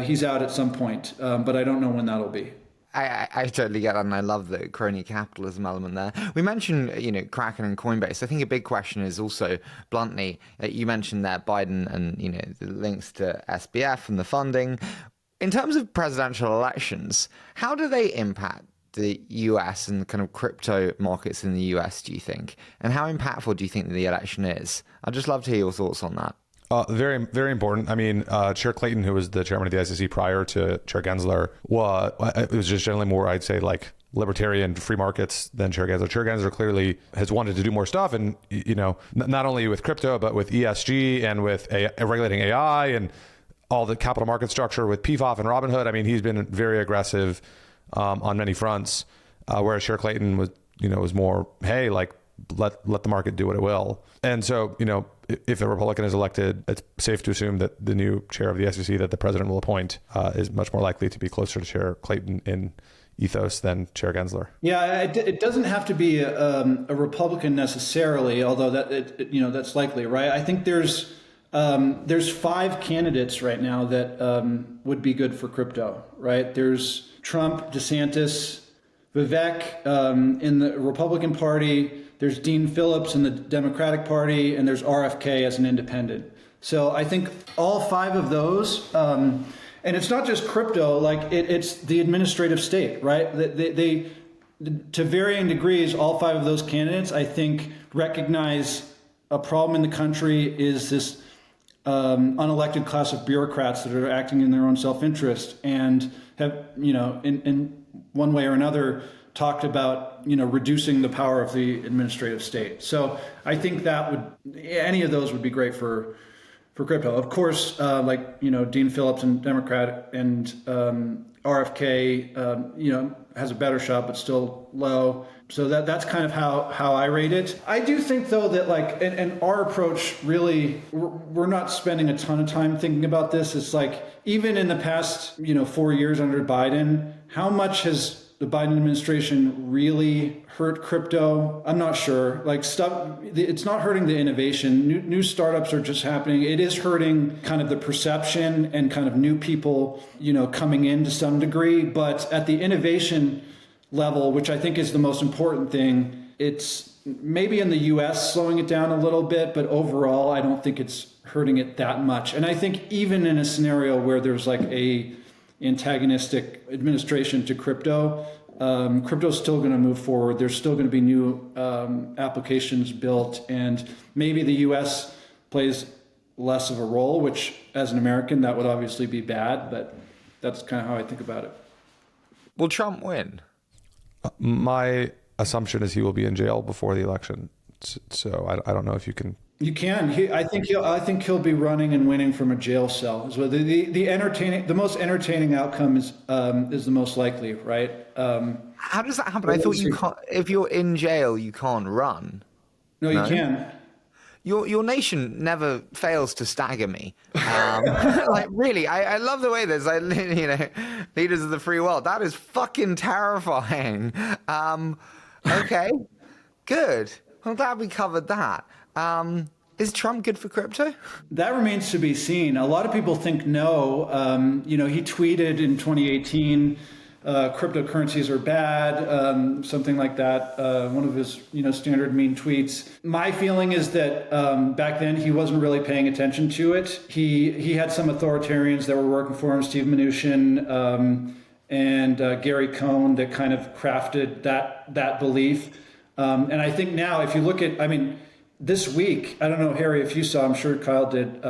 he's out at some point. But I don't know when that'll be. I totally get that, and I love the crony capitalism element there. We mentioned, Kraken and Coinbase. I think a big question is also, bluntly, you mentioned there Biden and, the links to SBF and the funding. In terms of presidential elections, how do they impact the US and the kind of crypto markets in the US, do you think? And how impactful do you think the election is? I'd just love to hear your thoughts on that. Very, very important. I mean, Chair Clayton, who was the chairman of the SEC prior to Chair Gensler, it was just generally more, I'd say, like libertarian free markets than Chair Gensler. Chair Gensler clearly has wanted to do more stuff, and not only with crypto, but with ESG and with regulating AI and all the capital market structure with PFOF and Robinhood. I mean, he's been very aggressive on many fronts, whereas Chair Clayton was more, hey, like let the market do what it will. And so, if a Republican is elected, it's safe to assume that the new chair of the SEC that the president will appoint is much more likely to be closer to Chair Clayton in ethos than Chair Gensler. Yeah, it doesn't have to be a Republican necessarily, although that's likely, right? I think there's 5 candidates right now that would be good for crypto, right? There's Trump, DeSantis, Vivek in the Republican Party. There's Dean Phillips in the Democratic Party, and there's RFK as an independent. So I think all 5 of those, and it's not just crypto, like it's the administrative state, right? They to varying degrees, all 5 of those candidates, I think, recognize a problem in the country is this unelected class of bureaucrats that are acting in their own self-interest and have, in one way or another, talked about, reducing the power of the administrative state. So I think any of those would be great for crypto. Of course, Dean Phillips and Democrat and RFK, has a better shot, but still low. So that's kind of how I rate it. I do think, though, that and our approach really, we're not spending a ton of time thinking about this. It's like, even in the past, 4 years under Biden, how much has the Biden administration really hurt crypto? I'm not sure. It's not hurting the innovation. New startups are just happening. It is hurting kind of the perception and kind of new people, coming in to some degree. But at the innovation level, which I think is the most important thing, it's maybe in the US slowing it down a little bit, but overall, I don't think it's hurting it that much. And I think even in a scenario where there's like a antagonistic administration to crypto, crypto is still going to move forward. There's still going to be new applications built, and maybe the U.S. plays less of a role, which as an American, that would obviously be bad, but that's kind of how I think about it. Will Trump win? My assumption is he will be in jail before the election. So I don't know if you can. You can. I think he'll be running and winning from a jail cell. So the most entertaining outcome is the most likely, right? How does that happen? I thought you can't. If you're in jail, you can't run. No, you can. Your nation never fails to stagger me. Like really, I love the way there's like leaders of the free world. That is fucking terrifying. Okay, good. I'm glad we covered that. Is Trump good for crypto? That remains to be seen. A lot of people think no. He tweeted in 2018, cryptocurrencies are bad, something like that. One of his, standard mean tweets. My feeling is that back then he wasn't really paying attention to it. He had some authoritarians that were working for him, Steve Mnuchin and Gary Cohn, that kind of crafted that belief. And I think now, if you look at, this week, I don't know, Harry, if you saw, I'm sure Kyle did,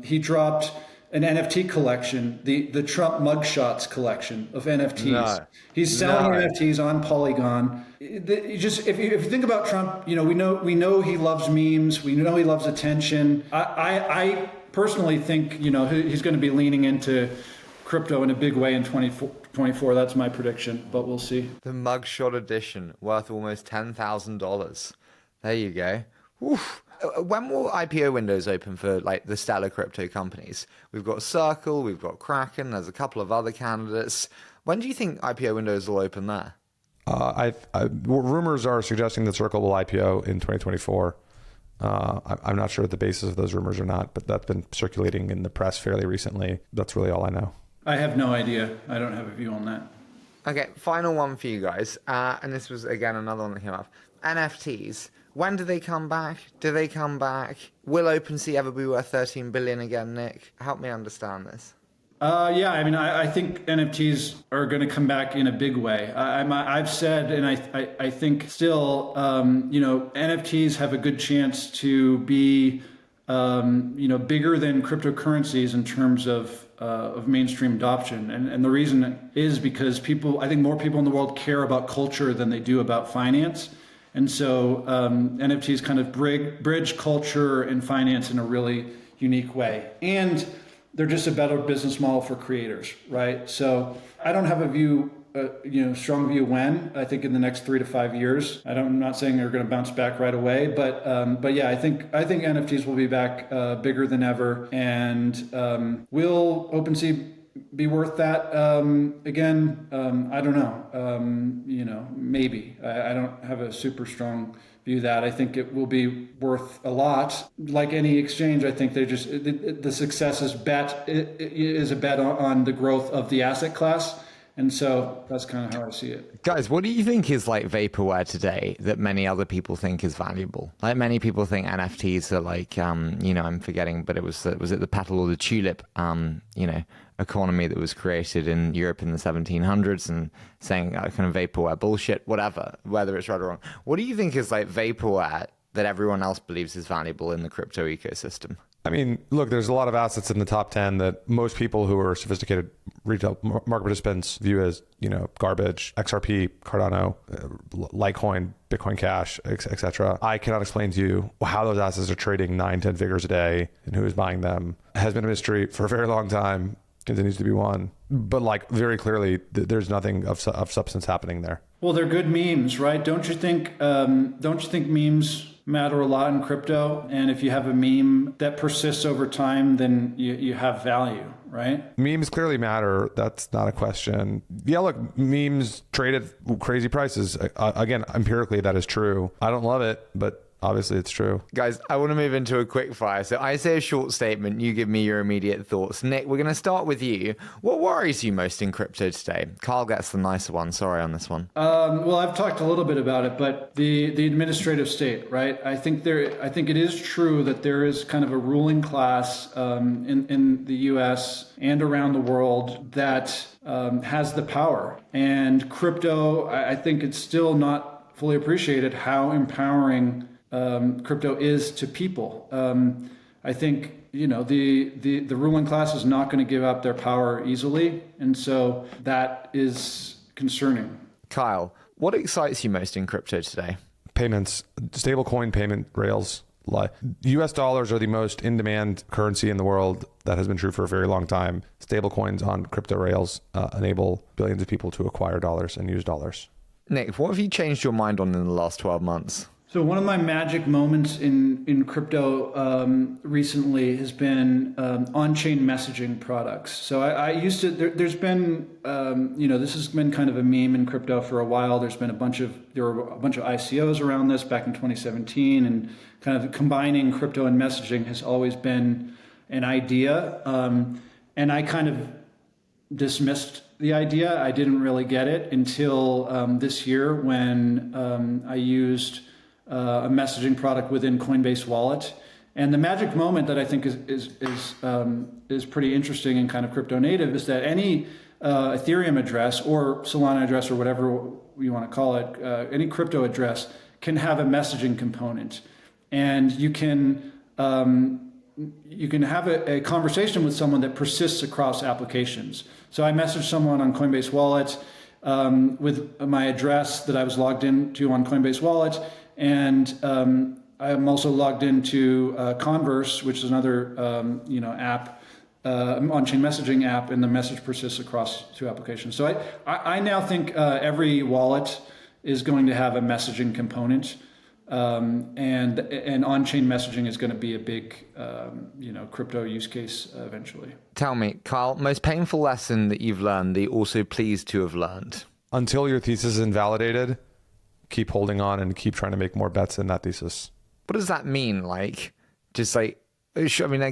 he dropped an NFT collection, the Trump mugshots collection of NFTs. No. He's selling NFTs on Polygon. If you think about Trump, we know he loves memes. We know he loves attention. I personally think, he's going to be leaning into crypto in a big way in 2024. That's my prediction, but we'll see. The mugshot edition, worth almost $10,000. There you go. Oof. When will IPO windows open for like the stellar crypto companies? We've got Circle, we've got Kraken, there's a couple of other candidates. When do you think IPO windows will open there? Rumors are suggesting that Circle will IPO in 2024. I'm not sure what the basis of those rumors or not, but that's been circulating in the press fairly recently. That's really all I know. I have no idea. I don't have a view on that. Okay, final one for you guys. And this was, again, another one that came up. NFTs. When do they come back? Do they come back? Will OpenSea ever be worth 13 billion again, Nick? Help me understand this. I think NFTs are going to come back in a big way. I've said, and I think still, NFTs have a good chance to be, bigger than cryptocurrencies in terms of mainstream adoption. And the reason is because I think more people in the world care about culture than they do about finance. And so NFTs kind of bridge culture and finance in a really unique way. And they're just a better business model for creators, right? So I don't have a strong view when. I think in the next 3 to 5 years. I'm not saying they're going to bounce back right away, but yeah, I think NFTs will be back bigger than ever. And will OpenSea be worth that again? I don't know. Maybe. I don't have a super strong view that. I think it will be worth a lot. Like any exchange, I think the success is a bet on the growth of the asset class. And so that's kind of how I see it. Guys, what do you think is like vaporware today that many other people think is valuable? Like many people think NFTs are like, I'm forgetting, but was it the petal or the tulip, economy that was created in Europe in the 1700s and saying kind of vaporware bullshit, whatever, whether it's right or wrong. What do you think is like vaporware that everyone else believes is valuable in the crypto ecosystem? Look, there's a lot of assets in the top 10 that most people who are sophisticated retail market participants view as, garbage, XRP, Cardano, Litecoin, Bitcoin Cash, etc. I cannot explain to you how those assets are trading 9-10 figures a day and who is buying them. It has been a mystery for a very long time, continues to be one. But like very clearly, there's nothing of substance happening there. Well, they're good memes, right? Don't you think memes matter a lot in crypto? And if you have a meme that persists over time, then you have value, right? Memes clearly matter. That's not a question. Yeah, look, memes trade at crazy prices. Again, empirically, that is true. I don't love it, but obviously it's true. Guys, I want to move into a quick fire. So I say a short statement, you give me your immediate thoughts. Nick, we're going to start with you. What worries you most in crypto today? Carl gets the nicer one. Sorry on this one. Well, I've talked a little bit about it, but the administrative state, right? I think it is true that there is kind of a ruling class in the U.S. and around the world that has the power. And crypto, I think it's still not fully appreciated how empowering crypto is to people. I think the ruling class is not going to give up their power easily, and so that is concerning. Kyle, what excites you most in crypto today? Payments, stablecoin payment rails. US dollars are the most in-demand currency in the world. That has been true for a very long time. Stablecoins on crypto rails enable billions of people to acquire dollars and use dollars. Nick, what have you changed your mind on in the last 12 months? So one of my magic moments in crypto recently has been on-chain messaging products. So I used to, there's been, this has been kind of a meme in crypto for a while. There were a bunch of ICOs around this back in 2017, and kind of combining crypto and messaging has always been an idea. And I kind of dismissed the idea. I didn't really get it until this year when I used a messaging product within Coinbase Wallet. And the magic moment that I think is pretty interesting and kind of crypto native is that any Ethereum address or Solana address or whatever you want to call it, any crypto address can have a messaging component, and you can have a conversation with someone that persists across applications. So I messaged someone on Coinbase Wallet with my address that I was logged into on Coinbase Wallet. And I'm also logged into Converse, which is another app, on-chain messaging app, and the message persists across two applications. So I now think every wallet is going to have a messaging component, and on-chain messaging is going to be a big crypto use case eventually. Tell me, Kyle, most painful lesson that you've learned that you're also pleased to have learned? Until your thesis is invalidated, keep holding on and keep trying to make more bets in that thesis. What does that mean? That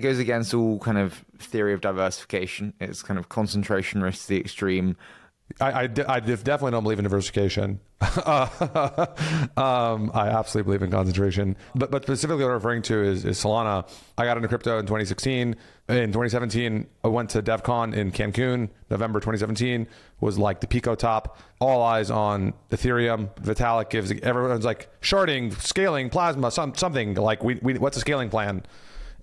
goes against all kind of theory of diversification. It's kind of concentration risk to the extreme. I definitely don't believe in diversification. I absolutely believe in concentration. But specifically what I'm referring to is Solana. I got into crypto in 2016. In 2017, I went to DevCon in Cancun. November 2017 was like the Pico top. All eyes on Ethereum. Vitalik gives, everyone's like sharding, scaling, plasma, something like we what's a scaling plan?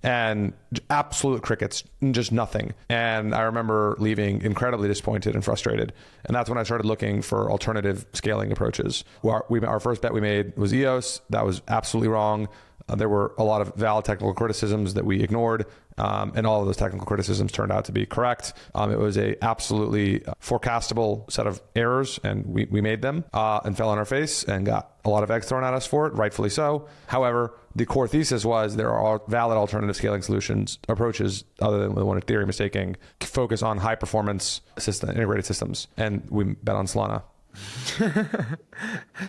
And absolute crickets, just nothing. And I remember leaving incredibly disappointed and frustrated. And that's when I started looking for alternative scaling approaches. Our first bet we made was EOS. That was absolutely wrong. There were a lot of valid technical criticisms that we ignored. And all of those technical criticisms turned out to be correct. It was a absolutely forecastable set of errors, and we made them and fell on our face and got a lot of eggs thrown at us for it, rightfully so. However, the core thesis was there are valid alternative scaling approaches other than the one Ethereum is taking, focus on high performance integrated systems. And we bet on Solana.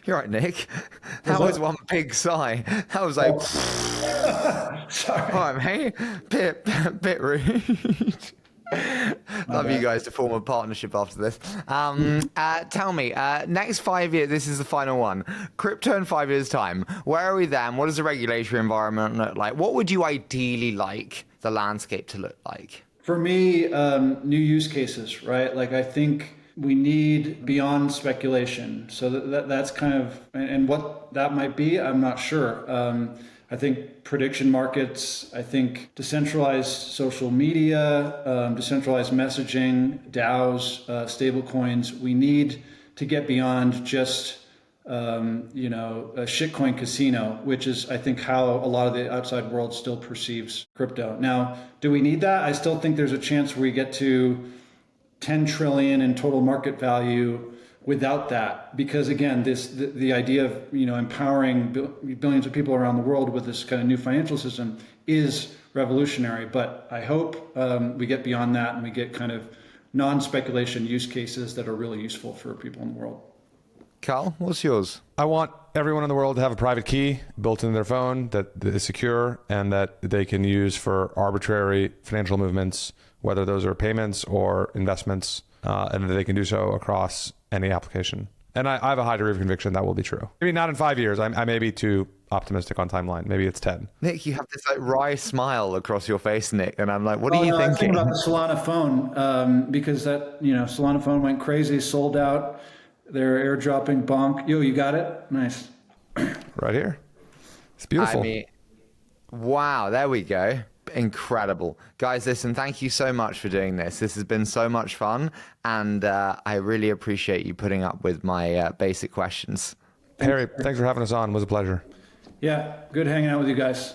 You're right, Nick. That was one big sigh. That was like, Sorry. all right, mate. Bit rude. Love you guys to form a partnership after this. Tell me, next 5 years, this is the final one. Crypto in 5 years' time. Where are we then? What does the regulatory environment look like? What would you ideally like the landscape to look like? For me, new use cases, right? Like I think we need beyond speculation. So that's kind of, and what that might be, I'm not sure. I think prediction markets, I think decentralized social media, decentralized messaging, DAOs, stablecoins. We need to get beyond just, a shitcoin casino, which is, I think, how a lot of the outside world still perceives crypto. Now, do we need that? I still think there's a chance where we get to 10 trillion in total market value without that, because again, the idea of empowering billions of people around the world with this kind of new financial system is revolutionary. But I hope we get beyond that and we get kind of non-speculation use cases that are really useful for people in the world. Carl, what's yours? I want everyone in the world to have a private key built into their phone that is secure and that they can use for arbitrary financial movements, whether those are payments or investments, and that they can do so across any application. And I have a high degree of conviction that will be true. Maybe not in 5 years. I may be too optimistic on timeline. Maybe it's 10. Nick, you have this like wry smile across your face, Nick, and I'm like, what are you I was thinking? thinking about the Solana phone because that, Solana phone went crazy, sold out. They're airdropping bonk. Yo, you got it? Nice. Right here. It's beautiful. I mean, wow, there we go. Incredible. Guys, listen, thank you so much for doing this. This has been so much fun, and I really appreciate you putting up with my basic questions. Harry, thanks for having us on. It was a pleasure. Yeah, good hanging out with you guys.